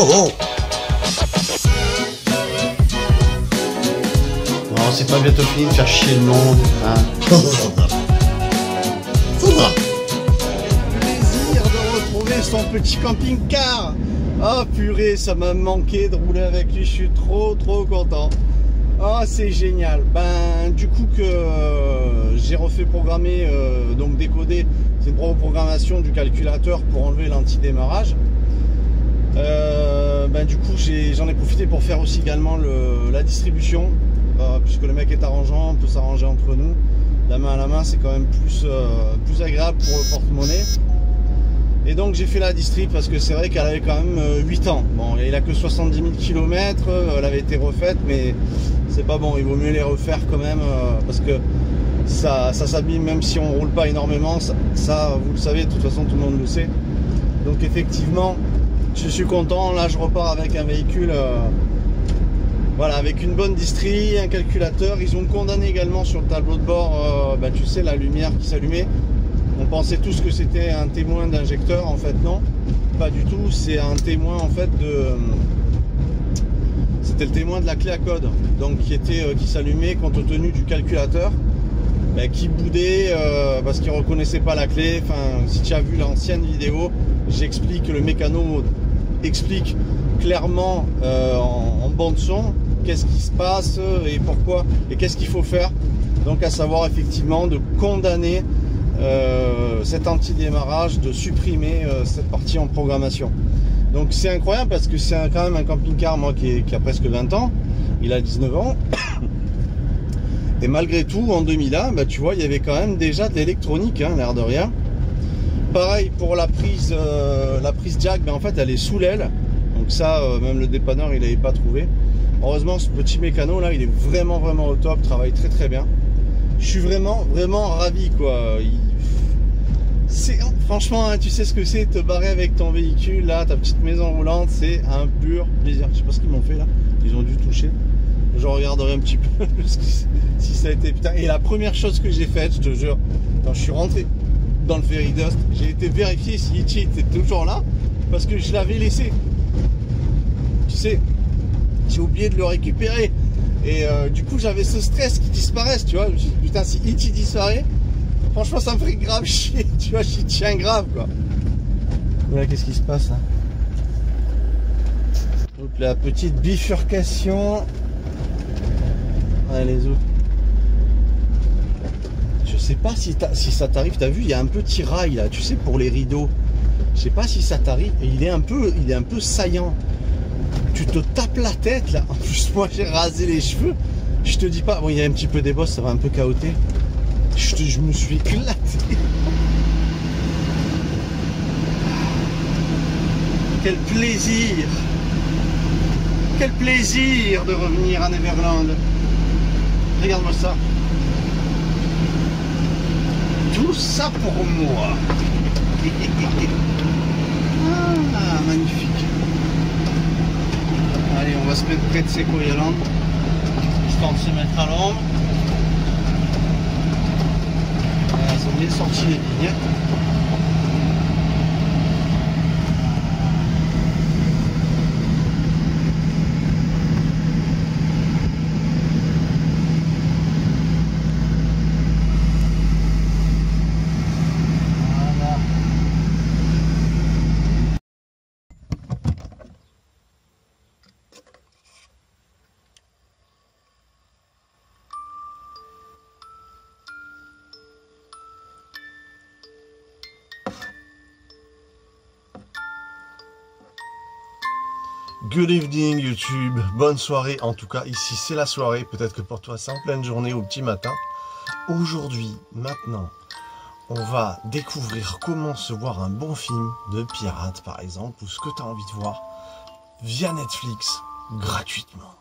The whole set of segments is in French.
oh. Non, c'est pas bientôt fini de faire chier le monde, hein. Faudra. Plaisir de retrouver son petit camping-car. Ah purée, ça m'a manqué de rouler avec lui, je suis trop content. Ah c'est génial. Ben du coup que j'ai refait programmer, donc décoder, c'est une programmation du calculateur pour enlever l'anti-démarrage. Ben du coup j'en ai profité pour faire aussi également la distribution, puisque le mec est arrangeant, on peut s'arranger entre nous. La main à la main, c'est quand même plus agréable pour le porte-monnaie. Et donc j'ai fait la distrib parce que c'est vrai qu'elle avait quand même 8 ans. Bon, il a que 70 000 km, elle avait été refaite, mais c'est pas bon, il vaut mieux les refaire quand même, parce que ça s'abîme même si on roule pas énormément, ça vous le savez, de toute façon tout le monde le sait. Donc effectivement, je suis content, là je repars avec un véhicule, voilà, avec une bonne distri, un calculateur. Ils ont condamné également sur le tableau de bord, tu sais, la lumière qui s'allumait. On pensait tous que c'était un témoin d'injecteur, en fait non, pas du tout, c'est un témoin en fait c'était le témoin de la clé à code, donc qui s'allumait compte tenu du calculateur, qui boudait parce qu'il reconnaissait pas la clé. Enfin, si tu as vu l'ancienne vidéo, j'explique, le mécano explique clairement en bande son qu'est-ce qui se passe et pourquoi et qu'est-ce qu'il faut faire. Donc à savoir effectivement de condamner cet anti-démarrage, de supprimer cette partie en programmation. Donc c'est incroyable parce que c'est quand même un camping-car, moi qui a presque 20 ans, il a 19 ans, et malgré tout en 2001, tu vois, il y avait quand même déjà de l'électronique, hein, l'air de rien. Pareil pour la prise jack, en fait elle est sous l'aile, donc ça même le dépanneur il n'avait pas trouvé. Heureusement ce petit mécano là il est vraiment au top, travaille très bien. Je suis vraiment ravi quoi. Franchement, hein, tu sais ce que c'est te barrer avec ton véhicule là, ta petite maison roulante, c'est un pur plaisir. Je sais pas ce qu'ils m'ont fait là, ils ont dû toucher. Je regarderai un petit peu si ça a été putain. Et la première chose que j'ai faite, je te jure, quand je suis rentré dans le ferry dust, j'ai été vérifier si Itchy était toujours là parce que je l'avais laissé. Tu sais, j'ai oublié de le récupérer. Et du coup j'avais ce stress qui disparaisse, tu vois. Je me suis dit, putain, si Itchy disparaît, franchement ça me ferait grave chier, tu vois, j'y tiens grave quoi. Voilà, qu'est-ce qui se passe là? Donc la petite bifurcation. Allez, où? Je sais pas si ça t'arrive, t'as vu, il y a un petit rail là, tu sais, pour les rideaux. Je sais pas si ça t'arrive, et il est un peu saillant. Tu te tapes la tête là. En plus moi j'ai rasé les cheveux. Je te dis pas, bon il y a un petit peu des bosses, ça va un peu cahoter. Je me suis éclaté. Quel plaisir. Quel plaisir de revenir à Neverland. Regarde-moi ça. Tout ça pour moi. Ah, magnifique. Allez, on va se mettre près de Sequoia Land, histoire de se mettre à l'ombre. Voilà, ça y est, sorti les lignes. Good evening YouTube, bonne soirée, en tout cas ici c'est la soirée, peut-être que pour toi c'est en pleine journée ou petit matin. Aujourd'hui, maintenant, on va découvrir comment se voir un bon film de pirate par exemple, ou ce que tu as envie de voir via Netflix gratuitement.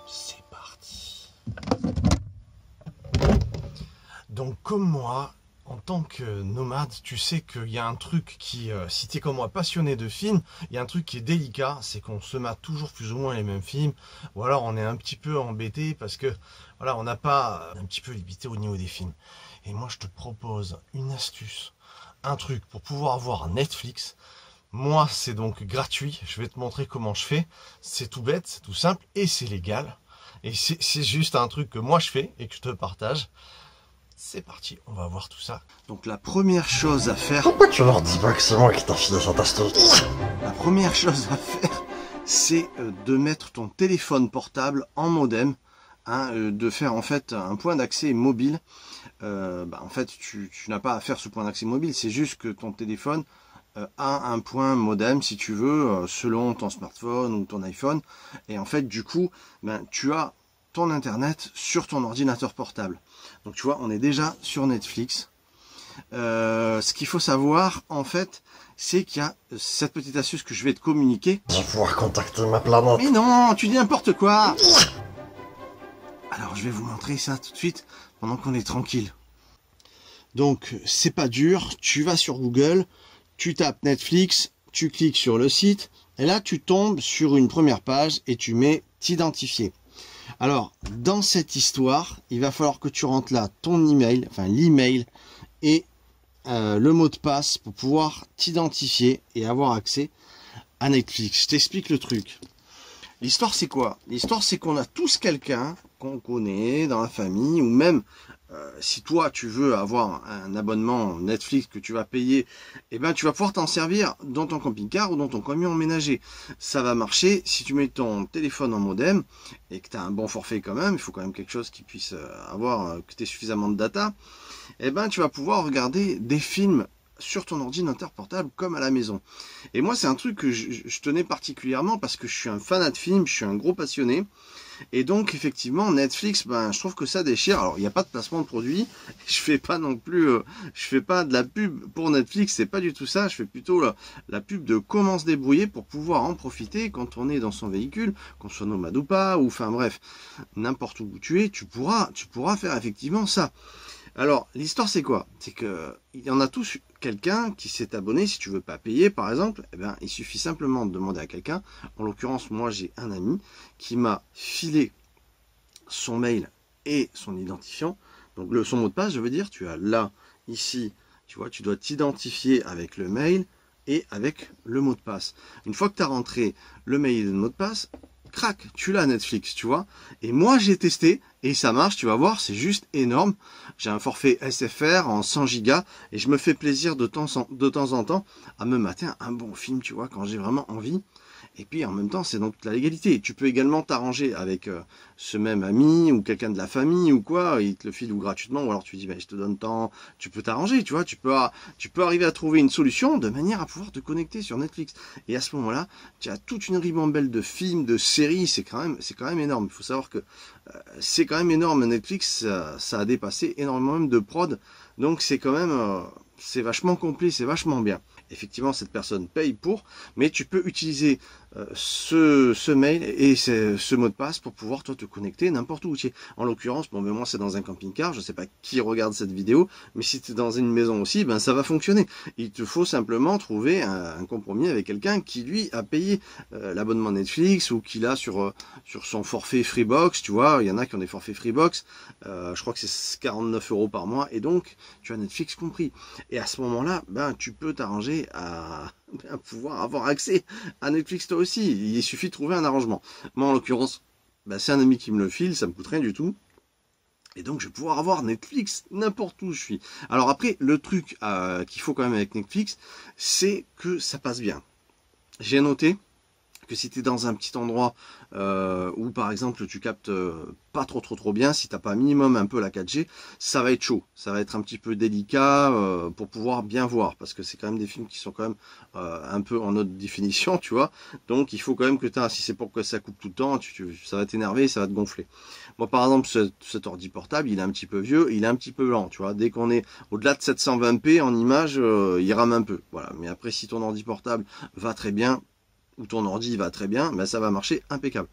C'est parti. Donc comme moi, en tant que nomade, tu sais qu'il y a un truc qui, si tu es comme moi passionné de films, il y a un truc qui est délicat, c'est qu'on se mate toujours plus ou moins les mêmes films, ou alors on est un petit peu embêté parce que voilà, on n'a pas un petit peu limité au niveau des films. Et moi je te propose une astuce, un truc pour pouvoir voir Netflix. Moi, c'est donc gratuit. Je vais te montrer comment je fais. C'est tout bête, c'est tout simple et c'est légal. Et c'est juste un truc que moi je fais et que je te partage. C'est parti, on va voir tout ça. Donc la première chose à faire... Pourquoi tu leur dis pas que c'est moi qui t'ai filé cette astuce? La première chose à faire, c'est de mettre ton téléphone portable en modem. De faire en fait un point d'accès mobile. En fait, tu n'as pas à faire ce point d'accès mobile. C'est juste que ton téléphone a un point modem, si tu veux, selon ton smartphone ou ton iPhone. Et en fait, du coup, tu as ton internet sur ton ordinateur portable. Donc tu vois, on est déjà sur Netflix. Ce qu'il faut savoir, en fait, c'est qu'il y a cette petite astuce que je vais te communiquer. Je vais pouvoir contacter ma planète. Mais non, tu dis n'importe quoi. Alors je vais vous montrer ça tout de suite pendant qu'on est tranquille. Donc c'est pas dur, tu vas sur Google, tu tapes Netflix, tu cliques sur le site et là tu tombes sur une première page et tu mets t'identifier. Alors dans cette histoire, il va falloir que tu rentres là ton email, enfin l'email et le mot de passe pour pouvoir t'identifier et avoir accès à Netflix. Je t'explique le truc. L'histoire c'est quoi? L'histoire c'est qu'on a tous quelqu'un qu'on connaît dans la famille ou même si toi tu veux avoir un abonnement Netflix que tu vas payer, et tu vas pouvoir t'en servir dans ton camping-car ou dans ton camion emménagé. Ça va marcher si tu mets ton téléphone en modem et que tu as un bon forfait quand même, il faut quand même quelque chose qui puisse avoir, que tu aies suffisamment de data, tu vas pouvoir regarder des films sur ton ordinateur portable comme à la maison. Et moi c'est un truc que je tenais particulièrement parce que je suis un fanat de films, je suis un gros passionné. Et donc effectivement Netflix, je trouve que ça déchire. Alors il n'y a pas de placement de produit, je fais pas non plus, je fais pas de la pub pour Netflix, c'est pas du tout ça. Je fais plutôt la pub de comment se débrouiller pour pouvoir en profiter quand on est dans son véhicule, qu'on soit nomade ou pas, ou enfin bref, n'importe où tu es, tu pourras faire effectivement ça. Alors l'histoire c'est quoi? C'est que il y en a tous quelqu'un qui s'est abonné. Si tu veux pas payer par exemple, il suffit simplement de demander à quelqu'un. En l'occurrence moi j'ai un ami qui m'a filé son mail et son identifiant, donc son mot de passe je veux dire. Tu as là ici, tu vois, tu dois t'identifier avec le mail et avec le mot de passe. Une fois que tu as rentré le mail et le mot de passe, crac, tu l'as Netflix, tu vois. Et moi j'ai testé et ça marche, tu vas voir, c'est juste énorme. J'ai un forfait SFR en 100 Go et je me fais plaisir de temps en temps à me mater un bon film, tu vois, quand j'ai vraiment envie. Et puis en même temps, c'est dans toute la légalité. Tu peux également t'arranger avec ce même ami ou quelqu'un de la famille ou quoi, il te le file ou gratuitement, ou alors tu dis je te donne temps, tu peux t'arranger, tu vois, tu peux arriver à trouver une solution de manière à pouvoir te connecter sur Netflix. Et à ce moment-là, tu as toute une ribambelle de films, de séries, c'est quand même énorme. Il faut savoir que c'est quand même énorme. Netflix, ça a dépassé énormément même de prod, donc c'est quand même c'est vachement complet, c'est vachement bien. Effectivement, cette personne paye pour, mais tu peux utiliser ce mail et ce mot de passe pour pouvoir toi te connecter n'importe où tu es. En l'occurrence, moi c'est dans un camping-car, je sais pas qui regarde cette vidéo, mais si tu es dans une maison aussi, ça va fonctionner. Il te faut simplement trouver un compromis avec quelqu'un qui lui a payé l'abonnement Netflix ou qui l'a sur son forfait Freebox, tu vois, il y en a qui ont des forfaits Freebox, je crois que c'est 49 € par mois et donc tu as Netflix compris. Et à ce moment-là, tu peux t'arranger à pouvoir avoir accès à Netflix toi aussi. Il suffit de trouver un arrangement. Moi en l'occurrence, c'est un ami qui me le file, ça me coûte rien du tout. Et donc je vais pouvoir avoir Netflix n'importe où je suis. Alors après, le truc qu'il faut quand même avec Netflix, c'est que ça passe bien. J'ai noté que si tu es dans un petit endroit où par exemple tu captes pas trop bien, si tu n'as pas minimum un peu la 4G, ça va être chaud, ça va être un petit peu délicat pour pouvoir bien voir, parce que c'est quand même des films qui sont quand même un peu en haute définition, tu vois, donc il faut quand même que tu as, si c'est pour que ça coupe tout le temps, ça va t'énerver, ça va te gonfler. Moi par exemple cet ordi portable, il est un petit peu vieux, il est un petit peu lent, tu vois, dès qu'on est au-delà de 720p en image, il rame un peu, voilà. Mais après si ton ordi portable va très bien, ou ton ordi va très bien, ça va marcher impeccable.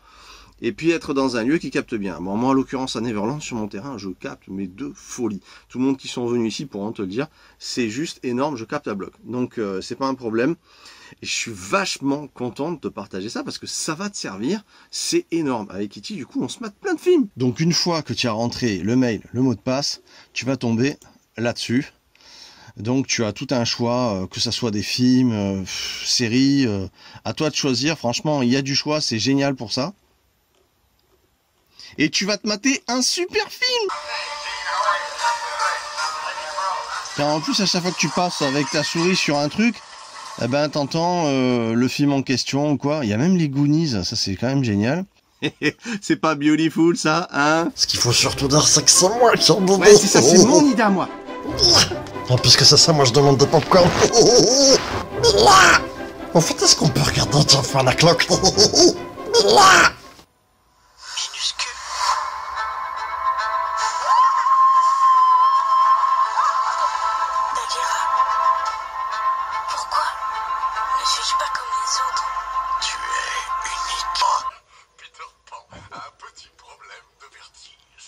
Et puis être dans un lieu qui capte bien. Bon, moi en l'occurrence à Neverland, sur mon terrain, je capte mais de folie. Tout le monde qui sont venus ici pourront te le dire, c'est juste énorme, je capte à bloc. Donc c'est pas un problème. Et je suis vachement content de te partager ça parce que ça va te servir, c'est énorme. Avec Kitty, du coup, on se mate plein de films. Donc une fois que tu as rentré le mail, le mot de passe, tu vas tomber là-dessus. Donc tu as tout un choix, que ça soit des films, séries, à toi de choisir. Franchement, il y a du choix, c'est génial pour ça. Et tu vas te mater un super film. Car en plus, à chaque fois que tu passes avec ta souris sur un truc, eh ben t'entends le film en question ou quoi. Il y a même les Goonies, ça c'est quand même génial. C'est pas beautiful ça, hein? Ce qu'il faut surtout dire, c'est que c'est moi qui en demande. Ouais, c'est ça, c'est mon idée à moi. Ah, puisque c'est ça, moi je demande des popcorn. En fait, est-ce qu'on peut regarder tiens faire la cloque? Minuscule. Bagheera, pourquoi ne suis-je pas comme les autres? Tu es unique. Peter Pan a un petit problème de vertige.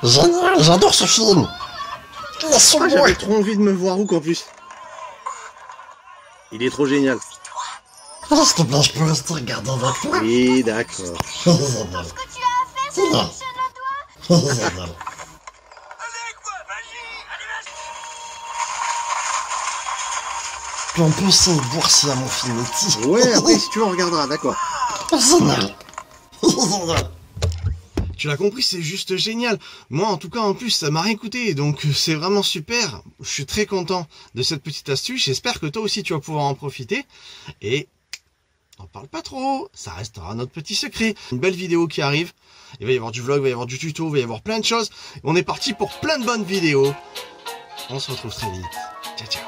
Génial, j'adore ce film. Laisse-moi. J'avais trop envie de me voir où qu'en plus. Il est trop génial. Ah, s'il te plaît, je peux rester regarder avec toi? Oui, d'accord. Génial. Ce que tu as à faire, c'est Non. fonctionne à toi. Génial. Allez, quoi, magie! Allez, vas-y! Puis on peut aussi voir s'il y a mon film ici. Ouais, après si tu veux on regardera, d'accord. Génial. Génial. Tu l'as compris, c'est juste génial. Moi, en tout cas, en plus, ça m'a rien coûté. Donc, c'est vraiment super. Je suis très content de cette petite astuce. J'espère que toi aussi, tu vas pouvoir en profiter. Et n'en parle pas trop. Ça restera notre petit secret. Une belle vidéo qui arrive. Il va y avoir du vlog, il va y avoir du tuto, il va y avoir plein de choses. On est parti pour plein de bonnes vidéos. On se retrouve très vite. Ciao, ciao.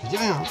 Je dis rien, hein.